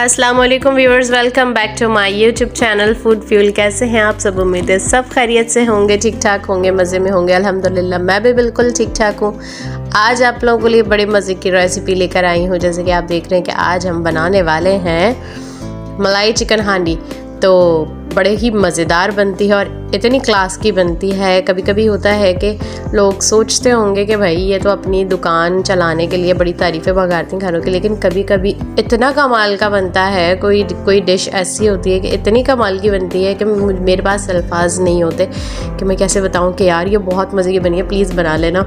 अस्सलाम वालेकुम viewers, welcome back to my YouTube channel Food Fuel. कैसे हैं आप सब? उम्मीद है सब खैरियत से होंगे, ठीक ठाक होंगे, मज़े में होंगे। अल्हम्दुलिल्लाह मैं भी बिल्कुल ठीक ठाक हूँ। आज आप लोगों के लिए बड़े मज़े की रेसिपी लेकर आई हूँ। जैसे कि आप देख रहे हैं कि आज हम बनाने वाले हैं मलाई चिकन हांडी। तो बड़े ही मज़ेदार बनती है और इतनी क्लास की बनती है। कभी कभी होता है कि लोग सोचते होंगे कि भाई ये तो अपनी दुकान चलाने के लिए बड़ी तारीफ़ें बघारती हैं खानों की, लेकिन कभी कभी इतना कमाल का बनता है। कोई डिश ऐसी होती है कि इतनी कमाल की बनती है कि मेरे पास अल्फाज नहीं होते कि मैं कैसे बताऊं कि यार ये बहुत मज़े की बनी है, प्लीज़ बना लेना।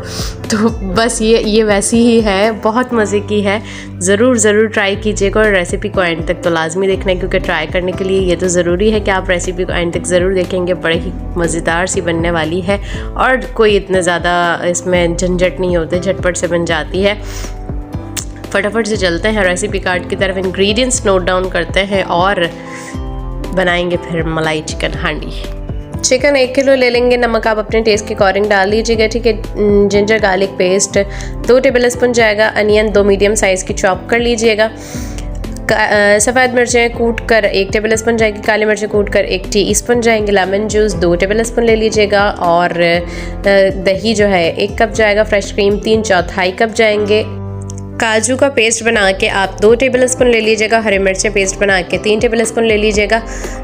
तो बस ये वैसी ही है, बहुत मज़े की है। ज़रूर ट्राई कीजिएगा और रेसिपी को एंड तक तो लाजमी देखना है, क्योंकि ट्राई करने के लिए ये तो ज़रूरी है कि आप रेसिपी को एंड तक ज़रूर देखेंगे। बड़े ही मज़ेदार सी बनने वाली है और कोई इतने ज़्यादा इसमें झंझट नहीं होते, झटपट से बन जाती है। फटाफट से चलते हैं रेसिपी कार्ड की तरफ, इंग्रेडिएंट्स नोट डाउन करते हैं और बनाएंगे फिर मलाई चिकन हांडी। चिकन 1 किलो ले लेंगे। नमक आप अपने टेस्ट के अकॉर्डिंग डाल लीजिएगा, ठीक है। Ginger garlic paste 2 table spoon जाएगा। अनियन 2 मीडियम साइज़ की चॉप कर लीजिएगा। सफ़ेद मिर्चें कूट कर 1 टेबल स्पून जाएगी। काली मिर्चें कूट कर 1 टीस्पून जाएंगे। लेमन जूस 2 टेबल स्पून ले लीजिएगा। और दही जो है 1 कप जाएगा। फ्रेश क्रीम 3/4 कप जाएंगे। काजू का पेस्ट बना के आप 2 टेबल स्पून ले लीजिएगा। हरी मिर्चें पेस्ट बना के 3 टेबल स्पून ले लीजिएगा।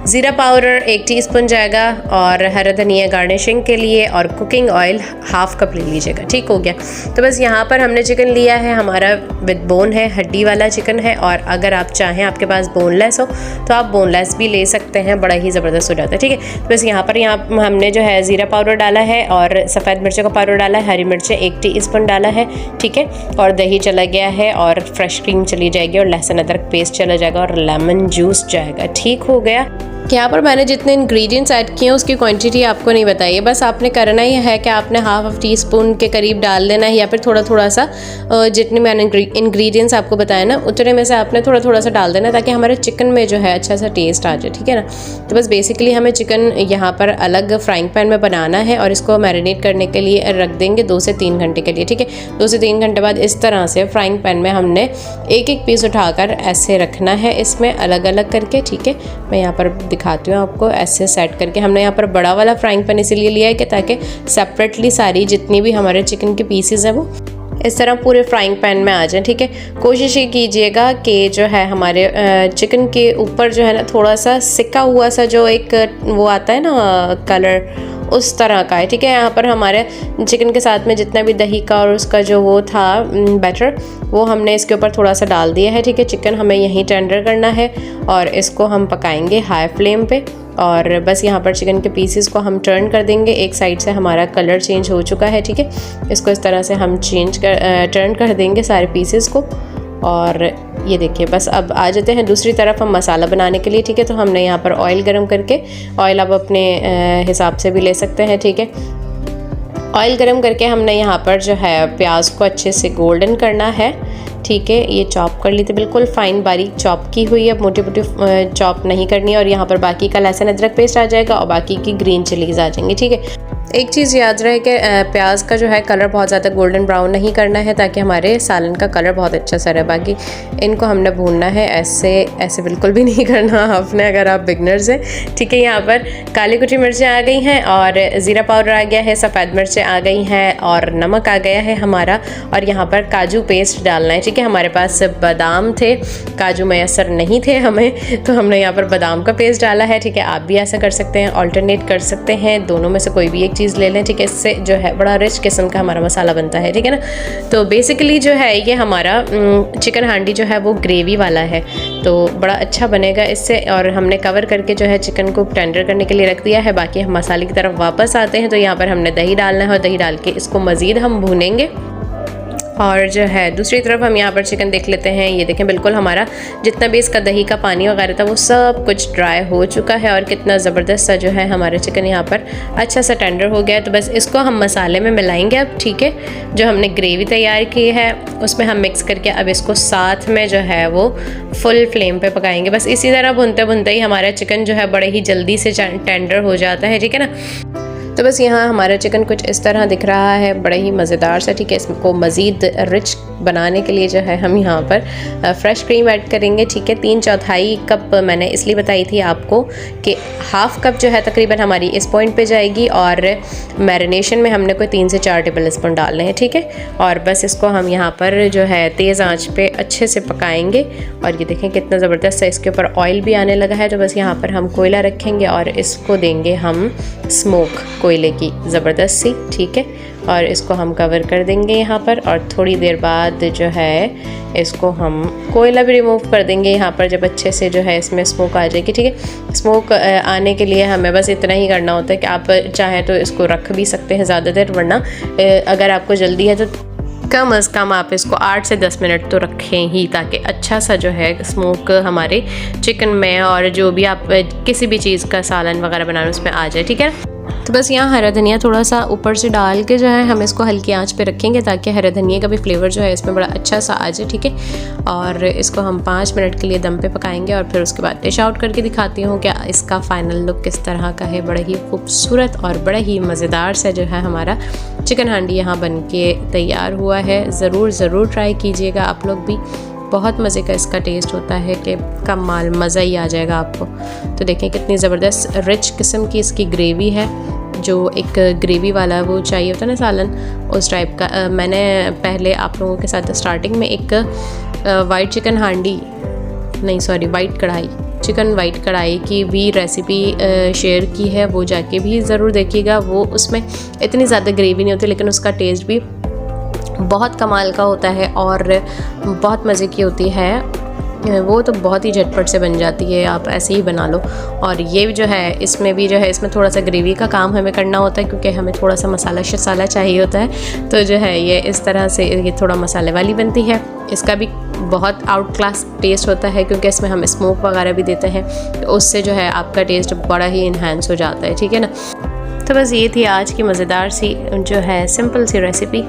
ज़ीरा पाउडर 1 टीस्पून जाएगा और हरा धनिया गार्निशिंग के लिए, और कुकिंग ऑयल 1/2 कप ले लीजिएगा। ठीक हो गया। तो बस यहाँ पर हमने चिकन लिया है, हमारा विद बोन है, हड्डी वाला चिकन है। और अगर आप चाहें आपके पास बोनलेस हो तो आप बोनलेस भी ले सकते हैं, बड़ा ही ज़बरदस्त हो जाता है। ठीक है। तो बस यहाँ पर हमने जो है ज़ीरा पाउडर डाला है और सफ़ेद मिर्चों का पाउडर डाला है। हरी मिर्चें 1 टीस्पून डाला है, ठीक है। और दही चला गया है और फ्रेश क्रीम चली जाएगी और लहसुन अदरक पेस्ट चला जाएगा और लेमन जूस जाएगा। ठीक हो गया। यहाँ पर मैंने जितने इंग्रेडिएंट्स ऐड किए हैं उसकी क्वांटिटी आपको नहीं बताई, बस आपने करना ही है कि आपने 1/2 टीस्पून के करीब डाल देना है, या फिर थोड़ा सा जितने मैंने इंग्रेडिएंट्स आपको बताया ना उतने में से आपने थोड़ा सा डाल देना, ताकि हमारे चिकन में जो है अच्छा सा टेस्ट आ जाए। ठीक है ना। तो बस बेसिकली हमें चिकन यहाँ पर अलग फ्राइंग पैन में बनाना है और इसको मैरिनेट करने के लिए रख देंगे 2 से 3 घंटे के लिए। ठीक है। 2 से 3 घंटे बाद इस तरह से फ्राइंग पैन में हमने एक पीस उठाकर ऐसे रखना है, इसमें अलग अलग करके। ठीक है। मैं यहाँ पर दिखाती हूँ आपको, ऐसे सेट करके। हमने यहाँ पर बड़ा वाला फ्राइंग पैन इसीलिए लिया है कि ताकि सेपरेटली सारी जितनी भी हमारे चिकन के पीसेस हैं वो इस तरह पूरे फ्राइंग पैन में आ जाए। ठीक है। कोशिश ये कीजिएगा कि जो है हमारे चिकन के ऊपर जो है ना थोड़ा सा सिका हुआ सा जो एक वो आता है ना कलर, उस तरह का है। ठीक है। यहाँ पर हमारे चिकन के साथ में जितना भी दही का और उसका जो वो था बैटर, वो हमने इसके ऊपर थोड़ा सा डाल दिया है। ठीक है। चिकन हमें यहीं टेंडर करना है और इसको हम पकाएंगे हाई फ्लेम पे। और बस यहाँ पर चिकन के पीसेस को हम टर्न कर देंगे। एक साइड से हमारा कलर चेंज हो चुका है। ठीक है। इसको इस तरह से हम टर्न कर देंगे सारे पीसेस को। और ये देखिए, बस अब आ जाते हैं दूसरी तरफ हम मसाला बनाने के लिए। ठीक है। तो हमने यहाँ पर ऑयल गरम करके, ऑयल आप अपने हिसाब से भी ले सकते हैं। ठीक है। ऑयल गरम करके हमने यहाँ पर जो है प्याज को अच्छे से गोल्डन करना है। ठीक है। ये चॉप कर ली थी, बिल्कुल फाइन बारीक चॉप की हुई है, मोटी चॉप नहीं करनी है। और यहाँ पर बाकी का लहसुन अदरक पेस्ट आ जाएगा और बाकी की ग्रीन चिलीज आ जाएंगी। ठीक है। एक चीज़ याद रहे कि प्याज का जो है कलर बहुत ज़्यादा गोल्डन ब्राउन नहीं करना है, ताकि हमारे सालन का कलर बहुत अच्छा सा रहे। बाकी इनको हमने भूनना है, ऐसे बिल्कुल भी नहीं करना आपने अगर आप बिगनर्स हैं। ठीक है। यहाँ पर काली कुटी मिर्चें आ गई हैं और ज़ीरा पाउडर आ गया है, सफ़ेद मिर्चें आ गई हैं और नमक आ गया है हमारा। और यहाँ पर काजू पेस्ट डालना है। ठीक है। हमारे पास बादाम थे, काजू मैसर नहीं थे हमें, तो हमने यहाँ पर बादाम का पेस्ट डाला है। ठीक है। आप भी ऐसा कर सकते हैं, ऑल्टरनेट कर सकते हैं, दोनों में से कोई भी एक चीज़ ले लें। ठीक है। इससे जो है बड़ा रिच किस्म का हमारा मसाला बनता है। ठीक है ना। तो बेसिकली जो है ये हमारा चिकन हांडी जो है वो ग्रेवी वाला है, तो बड़ा अच्छा बनेगा इससे। और हमने कवर करके जो है चिकन को टेंडर करने के लिए रख दिया है। बाकी हम मसाले की तरफ वापस आते हैं। तो यहाँ पर हमने दही डालना है और दही डाल के इसको मज़ीद हम भूनेंगे। और जो है दूसरी तरफ हम यहाँ पर चिकन देख लेते हैं। ये देखें, बिल्कुल हमारा जितना भी इसका दही का पानी वगैरह था वो सब कुछ ड्राई हो चुका है और कितना ज़बरदस्त सा जो है हमारा चिकन यहाँ पर अच्छा सा टेंडर हो गया है। तो बस इसको हम मसाले में मिलाएंगे अब। ठीक है। जो हमने ग्रेवी तैयार की है उसमें हम मिक्स करके अब इसको साथ में जो है वो फुल फ्लेम पे पकाएंगे। बस इसी तरह भुनते भुनते ही हमारा चिकन जो है बड़े ही जल्दी से टेंडर हो जाता है। ठीक है ना। तो बस यहाँ हमारा चिकन कुछ इस तरह दिख रहा है, बड़ा ही मज़ेदार सा। ठीक है। इसको मज़ीद रिच बनाने के लिए जो है हम यहाँ पर फ्रेश क्रीम ऐड करेंगे, ठीक है। 3/4 कप मैंने इसलिए बताई थी आपको कि हाफ़ कप जो है तकरीबन हमारी इस पॉइंट पे जाएगी, और मैरिनेशन में हमने कोई 3 से 4 टेबल स्पून डालने हैं, ठीक है। और बस इसको हम यहाँ पर जो है तेज़ आंच पे अच्छे से पकाएंगे। और ये देखें कितना ज़बरदस्त है, इसके ऊपर ऑयल भी आने लगा है। तो बस यहाँ पर हम कोयला रखेंगे और इसको देंगे हम स्मोक कोयले की ज़बरदस्त सी, ठीक है। और इसको हम कवर कर देंगे यहाँ पर, और थोड़ी देर बाद जो है इसको हम कोयला भी रिमूव कर देंगे यहाँ पर, जब अच्छे से जो है इसमें स्मोक आ जाएगी, ठीक है। स्मोक आने के लिए हमें बस इतना ही करना होता है कि आप चाहें तो इसको रख भी सकते हैं ज़्यादा देर, वरना अगर आपको जल्दी है तो कम अज़ कम आप इसको 8 से 10 मिनट तो रखें ही, ताकि अच्छा सा जो है स्मोक हमारे चिकन में और जो भी आप किसी भी चीज़ का सालन वगैरह बनाना उसमें आ जाए, ठीक है। तो बस यहाँ हरा धनिया थोड़ा सा ऊपर से डाल के जो है हम इसको हल्की आंच पे रखेंगे, ताकि हरा धनिया का भी फ्लेवर जो है इसमें बड़ा अच्छा सा आ जाए, ठीक है। और इसको हम 5 मिनट के लिए दम पे पकाएंगे, और फिर उसके बाद डिश आउट करके दिखाती हूँ कि इसका फ़ाइनल लुक किस तरह का है। बड़ा ही खूबसूरत और बड़ा ही मज़ेदार सा जो है हमारा चिकन हांडी यहाँ बन के तैयार हुआ है। ज़रूर ट्राई कीजिएगा आप लोग भी, बहुत मज़े का इसका टेस्ट होता है कि कमाल, मज़ा ही आ जाएगा आपको। तो देखें कितनी ज़बरदस्त रिच किस्म की इसकी ग्रेवी है, जो एक ग्रेवी वाला वो चाहिए होता है ना सालन, उस टाइप का। मैंने पहले आप लोगों के साथ स्टार्टिंग में एक वाइट चिकन हांडी वाइट कढ़ाई, चिकन वाइट कढ़ाई की भी रेसिपी शेयर की है, वो जाके भी ज़रूर देखिएगा। वो उसमें इतनी ज़्यादा ग्रेवी नहीं होती, लेकिन उसका टेस्ट भी बहुत कमाल का होता है और बहुत मज़े की होती है। वो तो बहुत ही झटपट से बन जाती है, आप ऐसे ही बना लो। और ये जो है इसमें भी जो है इसमें थोड़ा सा ग्रेवी का काम हमें करना होता है, क्योंकि हमें थोड़ा सा मसाला चाहिए होता है। तो जो है ये इस तरह से ये थोड़ा मसाले वाली बनती है। इसका भी बहुत आउट क्लास टेस्ट होता है, क्योंकि इसमें हम स्मोक वगैरह भी देते हैं, तो उससे जो है आपका टेस्ट बड़ा ही इन्हांस हो जाता है, ठीक है ना। तो बस ये थी आज की मज़ेदार सी जो है सिंपल सी रेसिपी।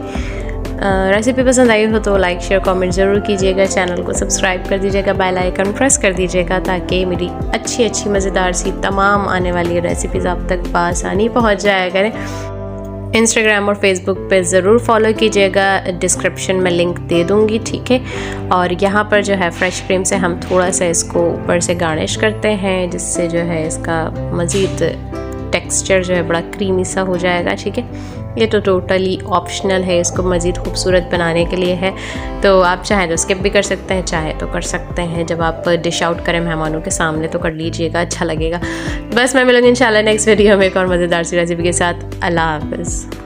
रेसिपी पसंद आई हो तो लाइक शेयर कमेंट ज़रूर कीजिएगा, चैनल को सब्सक्राइब कर दीजिएगा, बेल आइकन प्रेस कर दीजिएगा, ताकि मेरी अच्छी मज़ेदार सी तमाम आने वाली रेसिपीज़ आप तक बआसानी पहुंच जाया करें। इंस्टाग्राम और फेसबुक पे ज़रूर फॉलो कीजिएगा, डिस्क्रिप्शन में लिंक दे दूँगी, ठीक है। और यहाँ पर जो है फ्रेश क्रीम से हम थोड़ा सा इसको ऊपर से गार्निश करते हैं, जिससे जो है इसका मज़ीद टेक्सचर जो है बड़ा क्रीमी सा हो जाएगा, ठीक है। ये तो टोटली ऑप्शनल है, इसको मज़ीद खूबसूरत बनाने के लिए है। तो आप चाहें तो स्किप भी कर सकते हैं, चाहे तो कर सकते हैं। जब आप डिश आउट करें मेहमानों के सामने तो कर लीजिएगा, अच्छा लगेगा। बस मैं मिलूँगी इंशाल्लाह नेक्स्ट वीडियो में एक और मज़ेदार सी रेसिपी के साथ। अल्लाह हाफ़िज़।